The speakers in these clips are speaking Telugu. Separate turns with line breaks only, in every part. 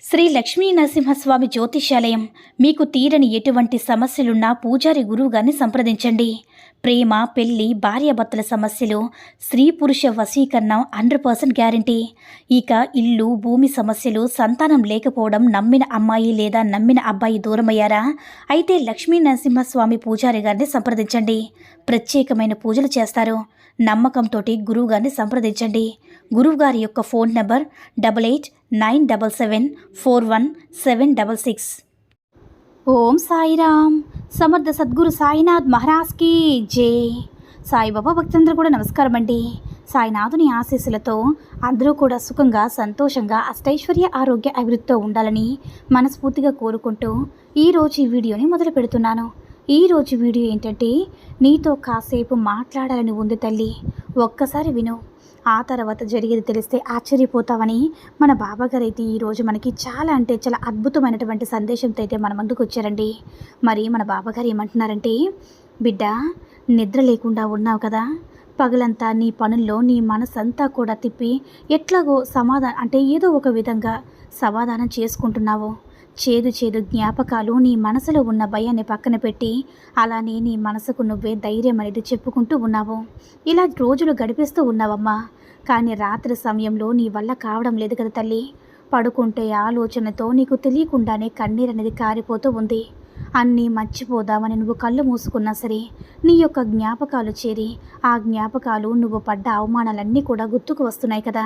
శ్రీ లక్ష్మీ నరసింహస్వామి జ్యోతిష్యాలయం. మీకు తీరని ఎటువంటి సమస్యలున్నా పూజారి గురువుగారిని సంప్రదించండి. ప్రేమ, పెళ్లి, భార్యాభర్తల సమస్యలు, స్త్రీ పురుష వశీకరణం 100% గ్యారంటీ. ఇక ఇల్లు, భూమి సమస్యలు, సంతానం లేకపోవడం, నమ్మిన అమ్మాయి లేదా నమ్మిన అబ్బాయి దూరమయ్యారా? అయితే లక్ష్మీ నరసింహస్వామి పూజారి గారిని సంప్రదించండి. ప్రత్యేకమైన పూజలు చేస్తారు. నమ్మకంతో గురువుగారిని సంప్రదించండి. గురువుగారి యొక్క ఫోన్ నంబర్ 8897741766. ఓం సాయిరామ్. సమర్థ సద్గురు సాయినాథ్ మహారాజ్కి జై. సాయిబాబా భక్తులందరూ కూడా నమస్కారం అండి. సాయినాథుని ఆశీస్సులతో అందరూ కూడా సుఖంగా, సంతోషంగా, అష్టైశ్వర్య, ఆరోగ్య, అభివృద్ధితో ఉండాలని మనస్ఫూర్తిగా కోరుకుంటూ ఈరోజు ఈ వీడియోని మొదలు పెడుతున్నాను. ఈరోజు వీడియో ఏంటంటే, నీతో కాసేపు మాట్లాడాలని ఉంది తల్లి, ఒక్కసారి విను, ఆ తర్వాత జరిగేది తెలిస్తే ఆశ్చర్యపోతావని మన బాబాగారు అయితే ఈరోజు మనకి చాలా అంటే చాలా అద్భుతమైనటువంటి సందేశంతో అయితే మన ముందుకు వచ్చారండి. మరి మన బాబాగారు ఏమంటున్నారంటే, బిడ్డ, నిద్ర లేకుండా ఉన్నావు కదా, పగలంతా నీ పనుల్లో నీ మనసంతా కూడా తిప్పి ఎట్లాగో ఏదో ఒక విధంగా సమాధానం చేసుకుంటున్నావు. చేదు చేదు జ్ఞాపకాలు, నీ మనసులో ఉన్న భయాన్ని పక్కన పెట్టి అలానే నీ మనసుకు నువ్వే ధైర్యం అనేది చెప్పుకుంటూ ఉన్నావు. ఇలా రోజులు గడిపిస్తూ ఉన్నావమ్మా. కానీ రాత్రి సమయంలో నీ వల్ల కావడం లేదు కదా తల్లి. పడుకుంటే ఆలోచనతో నీకు తెలియకుండానే కన్నీరు అనేది కారిపోతూ ఉంది. అన్నీ మర్చిపోదామని నువ్వు కళ్ళు మూసుకున్నా సరే నీ యొక్క జ్ఞాపకాలు చేరి ఆ జ్ఞాపకాలు, నువ్వు పడ్డ అవమానాలన్నీ కూడా గుర్తుకు వస్తున్నాయి కదా.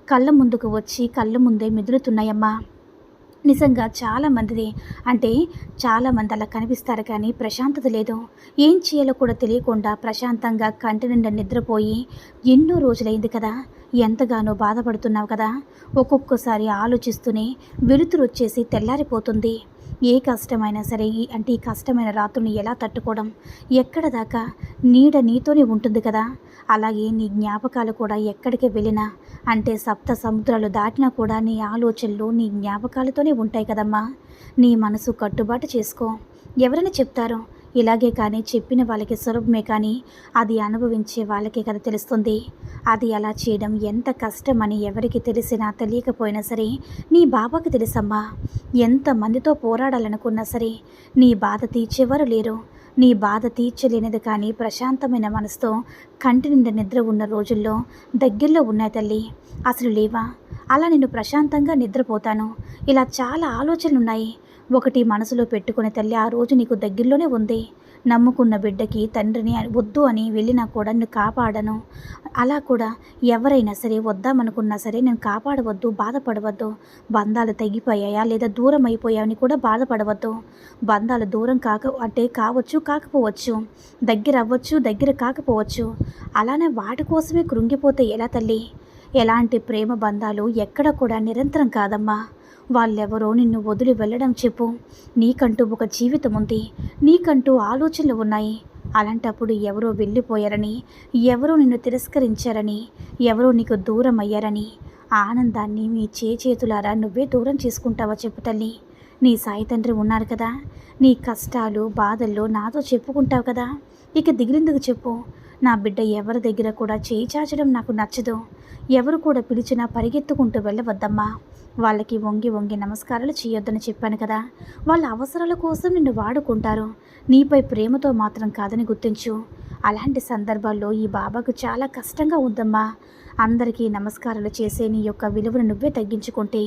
కళ్ళ ముందుకు వచ్చి కళ్ళ ముందే మెదులుతున్నాయమ్మా. నిజంగా చాలామంది అలా కనిపిస్తారు, కానీ ప్రశాంతత లేదు. ఏం చేయాలో కూడా తెలియకుండా ప్రశాంతంగా కంటి నిండా నిద్రపోయి ఎన్నో రోజులైంది కదా. ఎంతగానో బాధపడుతున్నావు కదా. ఒక్కొక్కసారి ఆలోచిస్తూనే వెలుతురు వచ్చేసి తెల్లారిపోతుంది. ఏ కష్టమైనా సరే ఈ కష్టమైన రాత్రుని ఎలా తట్టుకోవడం, ఎక్కడ దాకా నీడ నీతోనే ఉంటుంది కదా. అలాగే నీ జ్ఞాపకాలు కూడా ఎక్కడికి వెళ్ళినా, సప్త సముద్రాలు దాటినా కూడా నీ ఆలోచనలు నీ జ్ఞాపకాలతోనే ఉంటాయి కదమ్మా. నీ మనసు కట్టుబాటు చేసుకో. ఎవరైనా చెప్తారో ఇలాగే, కానీ చెప్పిన వాళ్ళకి సులభమే, కానీ అది అనుభవించే వాళ్ళకే కదా తెలుస్తుంది. అది అలా చేయడం ఎంత కష్టమని ఎవరికి తెలిసినా తెలియకపోయినా సరే నీ బాబాకి తెలుసమ్మా. ఎంతమందితో పోరాడాలనుకున్నా సరే నీ బాధ తీర్చేవారు లేరు. నీ బాధ తీర్చలేనిది కానీ ప్రశాంతమైన మనసుతో కంటి నిండా నిద్ర ఉన్న రోజుల్లో దగ్గరలో ఉన్నాయి తల్లి. అసలు లేవా? అలా నేను ప్రశాంతంగా నిద్రపోతాను. ఇలా చాలా ఆలోచనలున్నాయి. ఒకటి మనసులో పెట్టుకునే తల్లి, ఆ రోజు నీకు దగ్గరలోనే ఉంది. నమ్ముకున్న బిడ్డకి తండ్రిని వద్దు అని వెళ్ళినా కూడా నేను కాపాడను. అలా కూడా ఎవరైనా సరే వద్దామనుకున్నా సరే నేను కాపాడవద్దు, బాధపడవద్దు. బంధాలు తగ్గిపోయాయా లేదా దూరం అయిపోయావని కూడా బాధపడవద్దు. బంధాలు దూరం కావచ్చు, కాకపోవచ్చు, దగ్గర అవ్వచ్చు, దగ్గర కాకపోవచ్చు. అలానే వాటి కోసమే కృంగిపోతే ఎలా తల్లి? ఎలాంటి ప్రేమ బంధాలు ఎక్కడ కూడా నిరంతరం కాదమ్మా. వాళ్ళెవరో నిన్ను వదిలి వెళ్ళడం చెప్పు. నీకంటూ ఒక జీవితం ఉంది, నీకంటూ ఆలోచనలు ఉన్నాయి. అలాంటప్పుడు ఎవరో వెళ్ళిపోయారని, ఎవరో నిన్ను తిరస్కరించారని, ఎవరో నీకు దూరం అయ్యారని ఆనందాన్ని మీ చేతులారా నువ్వే దూరం చేసుకుంటావా చెప్పు తల్లి. నీ సాయి తండ్రి ఉన్నారు కదా. నీ కష్టాలు, బాధల్లో నాతో చెప్పుకుంటావు కదా. ఇక దిగిలిందుకు చెప్పు. నా బిడ్డ ఎవరి దగ్గర కూడా చేయి చాచడం నాకు నచ్చదు. ఎవరు కూడా పిలిచినా పరిగెత్తుకుంటూ వెళ్ళవద్దమ్మా. వాళ్ళకి వంగి వంగి నమస్కారాలు చేయొద్దని చెప్పాను కదా. వాళ్ళ అవసరాల కోసం నిన్ను వాడుకుంటారు, నీపై ప్రేమతో మాత్రం కాదని గుర్తించు. అలాంటి సందర్భాల్లో ఈ బాబాకు చాలా కష్టంగా ఉందమ్మా. అందరికీ నమస్కారాలు చేసే నీ యొక్క విలువను నువ్వే తగ్గించుకుంటే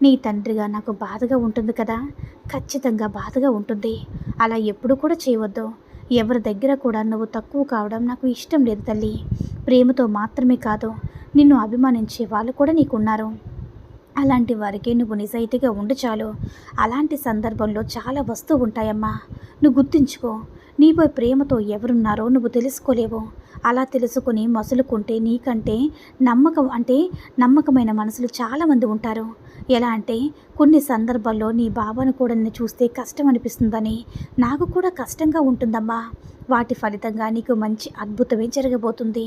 నీ తండ్రిగా నాకు బాధగా ఉంటుంది కదా. ఖచ్చితంగా బాధగా ఉంటుంది. అలా ఎప్పుడు కూడా చేయవద్దు. ఎవరి దగ్గర కూడా నువ్వు తక్కువ కావడం నాకు ఇష్టం లేదు తల్లి. ప్రేమతో మాత్రమే కాదు, నిన్ను అభిమానించే వాళ్ళు కూడా నీకున్నారు. అలాంటి వారికి నువ్వు నిజాయితీగా ఉండు చాలు. అలాంటి సందర్భంలో చాలా వస్తూ ఉంటాయమ్మా. నువ్వు గుర్తుంచుకో. నీపై ప్రేమతో ఎవరున్నారో నువ్వు తెలుసుకోలేవు. అలా తెలుసుకుని మసులుకుంటే నీకంటే నమ్మకమైన మనసులు చాలామంది ఉంటారు. ఎలా అంటే, కొన్ని సందర్భాల్లో నీ బాబాను కూడా నిన్ను చూస్తే కష్టం అనిపిస్తుందని నాకు కూడా కష్టంగా ఉంటుందమ్మా. వాటి ఫలితంగా నీకు మంచి అద్భుతమే జరగబోతుంది.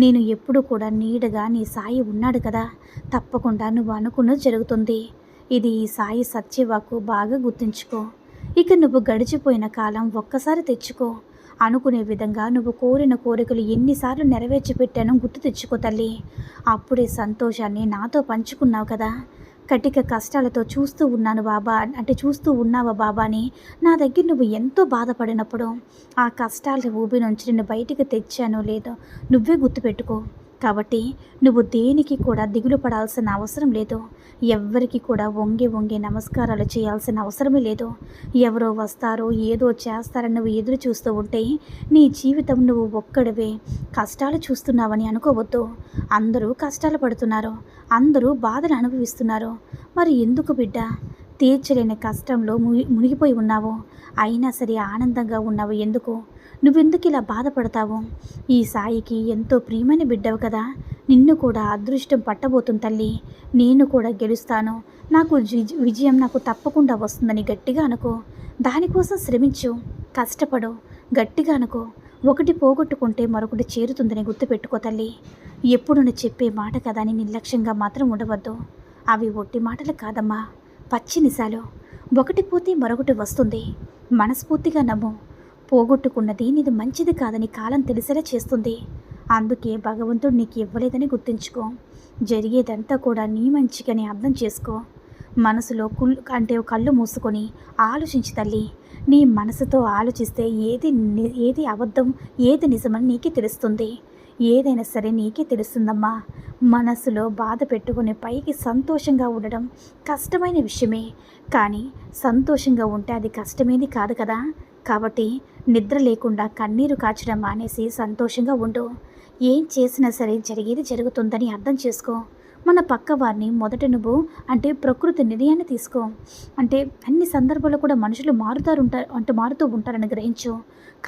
నేను ఎప్పుడు కూడా నీడగా నీ సాయి ఉన్నాడు కదా. తప్పకుండా నువ్వు అనుకున్నది జరుగుతుంది. ఇది ఈ సాయి సత్యవాకు, బాగా గుర్తుంచుకో. ఇక నువ్వు గడిచిపోయిన కాలం ఒక్కసారి తెచ్చుకో. అనుకునే విధంగా నువ్వు కోరిన కోరికలు ఎన్నిసార్లు నెరవేర్చి పెట్టానో గుర్తు తెచ్చుకో తల్లి. అప్పుడే సంతోషాన్ని నాతో పంచుకున్నావు కదా. కటిక కష్టాలతో చూస్తూ ఉన్నాను బాబా, అంటే చూస్తూ ఉన్నావా బాబా అని నా దగ్గర నువ్వు ఎంతో బాధపడినప్పుడు ఆ కష్టాల ఊబి నుంచి నిన్ను బయటికి తెచ్చానో లేదో నువ్వే గుర్తుపెట్టుకో. కాబట్టి నువ్వు దేనికి కూడా దిగులు పడాల్సిన అవసరం లేదు. ఎవ్వరికి కూడా వంగి వంగి నమస్కారాలు చేయాల్సిన అవసరమే లేదు. ఎవరో వస్తారో ఏదో చేస్తారని నువ్వు ఎదురు చూస్తూ ఉంటే నీ జీవితం నువ్వు ఒక్కడివే కష్టాలు చూస్తున్నావని అనుకోవద్దు. అందరూ కష్టాలు పడుతున్నారు, అందరూ బాధలు అనుభవిస్తున్నారు. మరి ఎందుకు బిడ్డ తీర్చలేని కష్టంలో మునిగిపోయి ఉన్నావు? అయినా సరే ఆనందంగా ఉన్నావు ఎందుకు? నువ్వెందుకు ఇలా బాధపడతావు? ఈ సాయికి ఎంతో ప్రియమైన బిడ్డవు కదా, నిన్ను కూడా అదృష్టం పట్టబోతుంది తల్లి. నేను కూడా గెలుస్తాను, నాకు విజయం నాకు తప్పకుండా వస్తుందని గట్టిగా అనుకో. దానికోసం శ్రమించు, కష్టపడు, గట్టిగా అనుకో. ఒకటి పోగొట్టుకుంటే మరొకటి చేరుతుందని గుర్తుపెట్టుకో తల్లి. ఎప్పుడు నువ్వు చెప్పే మాట కదా అని నిర్లక్ష్యంగా మాత్రం ఉండవద్దు. అవి ఒట్టి మాటలు కాదమ్మా, పచ్చి నిజాలు. ఒకటి పోతే మరొకటి వస్తుంది. మనస్ఫూర్తిగా నమ్ము. పోగొట్టుకున్నది నీది మంచిది కాదని కాలం తెలిసేలా చేస్తుంది. అందుకే భగవంతుడు నీకు ఇవ్వలేదని గుర్తుంచుకో. జరిగేదంతా కూడా నీ మంచిగానే అర్థం చేసుకో. మనసులో కళ్ళు మూసుకొని ఆలోచించి తల్లి. నీ మనసుతో ఆలోచిస్తే ఏది అబద్ధం ఏది నిజమని నీకే తెలుస్తుంది. ఏదైనా సరే నీకే తెలుస్తుందమ్మా. మనసులో బాధ పెట్టుకుని పైకి సంతోషంగా ఉండడం కష్టమైన విషయమే, కానీ సంతోషంగా ఉంటే అది కష్టమేది కాదు కదా. కాబట్టి నిద్ర లేకుండా కన్నీరు కాచడం మానేసి సంతోషంగా ఉండు. ఏం చేసినా సరే జరిగేది జరుగుతుందని అర్థం చేసుకో. మన పక్క వారిని మొదట నువ్వు ప్రకృతి నిర్ణయాన్ని తీసుకో. అన్ని సందర్భాల్లో కూడా మనుషులు మారుతూ ఉంటారని గ్రహించు.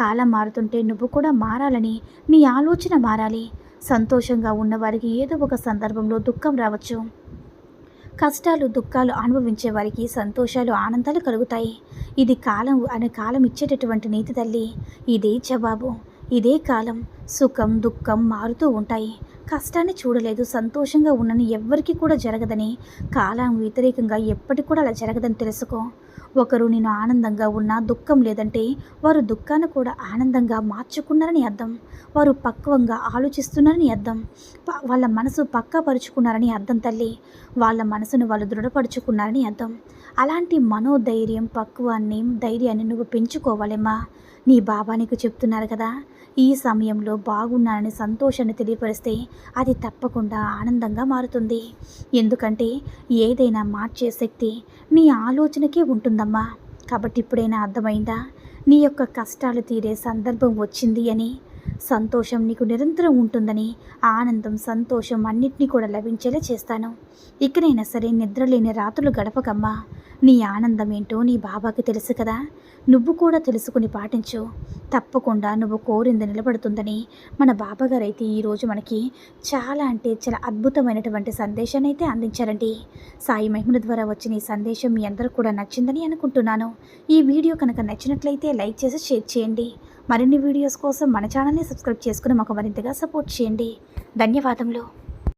కాలం మారుతుంటే నువ్వు కూడా మారాలని నీ ఆలోచన మారాలి. సంతోషంగా ఉన్నవారికి ఏదో ఒక సందర్భంలో దుఃఖం రావచ్చు. కష్టాలు దుఃఖాలు అనుభవించే వారికి సంతోషాలు ఆనందాలు కలుగుతాయి. ఇది కాలం ఇచ్చేటటువంటి నీతి తల్లి. ఇదే జవాబు, ఇదే కాలం. సుఖం దుఃఖం మారుతూ ఉంటాయి. కష్టాన్ని చూడలేదు, సంతోషంగా ఉన్నని ఎవ్వరికీ కూడా జరగదని, కాలం వ్యతిరేకంగా ఎప్పటికి కూడా అలా జరగదని తెలుసుకో. ఒకరు నేను ఆనందంగా ఉన్నా దుఃఖం లేదంటే వారు దుఃఖాన్ని కూడా ఆనందంగా మార్చుకున్నారని అర్థం. వారు పక్వంగా ఆలోచిస్తున్నారని అర్థం. వాళ్ళ మనసు పక్కాపరుచుకున్నారని అర్థం తల్లి. వాళ్ళ మనసును వాళ్ళు దృఢపరుచుకున్నారని అర్థం. అలాంటి మనోధైర్యం ధైర్యాన్ని నువ్వు పెంచుకోవాలేమ్మా. నీ బాబా నీకు చెప్తున్నారు కదా, ఈ సమయంలో బాగున్నానని సంతోషాన్ని తెలియపరిస్తే అది తప్పకుండా ఆనందంగా మారుతుంది. ఎందుకంటే ఏదైనా మార్చే శక్తి నీ ఆలోచనకే ఉంటుందమ్మా. కాబట్టి ఇప్పుడైనా అర్థమైందా? నీ యొక్క కష్టాలు తీరే సందర్భం వచ్చింది అని. సంతోషం నీకు నిరంతరం ఉంటుందని, ఆనందం సంతోషం అన్నిటినీ కూడా లభించేలా చేస్తాను. ఇకనైనా సరే నిద్రలేని రాత్రులు గడపకమ్మా. నీ ఆనందం ఏంటో నీ బాబాకి తెలుసు కదా, నువ్వు కూడా తెలుసుకుని పాటించు. తప్పకుండా నువ్వు కోరింది నిలబడుతుందని మన బాబాగారు అయితే ఈరోజు మనకి చాలా అద్భుతమైనటువంటి సందేశాన్ని అయితే అందించారండి. సాయి మహిమల ద్వారా వచ్చిన ఈ సందేశం మీ అందరూ కూడా నచ్చిందని అనుకుంటున్నాను. ఈ వీడియో కనుక నచ్చినట్లయితే లైక్ చేసి షేర్ చేయండి. మరిన్ని వీడియోస్ కోసం మన ఛానల్ని సబ్స్క్రైబ్ చేసుకుని మాకు మరింతగా సపోర్ట్ చేయండి. ధన్యవాదములు.